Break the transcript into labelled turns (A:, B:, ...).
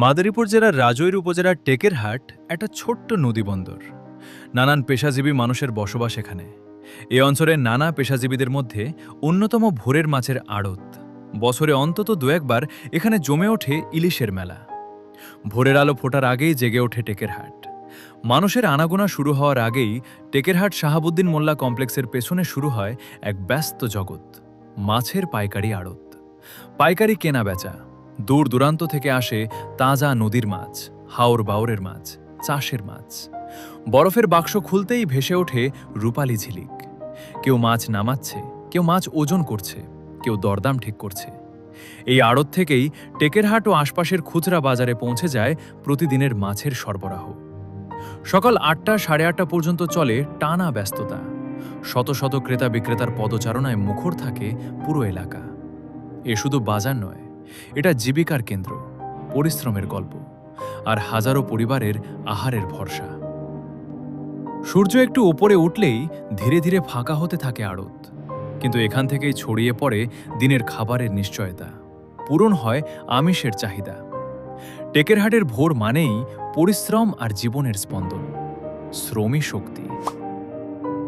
A: মাদারীপুর জেলার রাজৈর উপজেলার টেকেরহাট একটা ছোট্ট নদীবন্দর। নানান পেশাজীবী মানুষের বসবাস এখানে। এই অঞ্চলের নানা পেশাজীবীদের মধ্যে অন্যতম ভোরের মাছের আড়ত। বছরে অন্তত দু একবার এখানে জমে ওঠে ইলিশের মেলা। ভোরের আলো ফোটার আগেই জেগে ওঠে টেকেরহাট। মানুষের আনাগোনা শুরু হওয়ার আগেই টেকেরহাট শাহাবুদ্দিন মোল্লা কমপ্লেক্সের পেছনে শুরু হয় এক ব্যস্ত জগৎ, মাছের পাইকারি আড়ত। পাইকারি কেনা বেচা, দূর দূরান্ত থেকে আসে তাজা নদীর মাছ, হাওর বাওরের মাছ, চাষের মাছ। বরফের বাক্স খুলতেই ভেসে ওঠে রূপালি ঝিলিক। কেউ মাছ নামাচ্ছে, কেউ মাছ ওজন করছে, কেউ দরদাম ঠিক করছে। এই আড়ত থেকেই টেকেরহাট ও আশপাশের খুচরা বাজারে পৌঁছে যায় প্রতিদিনের মাছের সরবরাহ। সকাল ৮টা, ৮:৩০ পর্যন্ত চলে টানা ব্যস্ততা। শত শত ক্রেতা বিক্রেতার পদচারণায় মুখর থাকে পুরো এলাকা। এ শুধু বাজার নয়, এটা জীবিকার কেন্দ্র, পরিশ্রমের গল্প, আর হাজারো পরিবারের আহারের ভরসা। সূর্য একটু ওপরে উঠলেই ধীরে ধীরে ফাঁকা হতে থাকে আড়ত। কিন্তু এখান থেকেই ছড়িয়ে পড়ে দিনের খাবারের নিশ্চয়তা, পূরণ হয় আমিষের চাহিদা। টেকেরহাটের ভোর মানেই পরিশ্রম আর জীবনের স্পন্দন, শ্রমী শক্তি।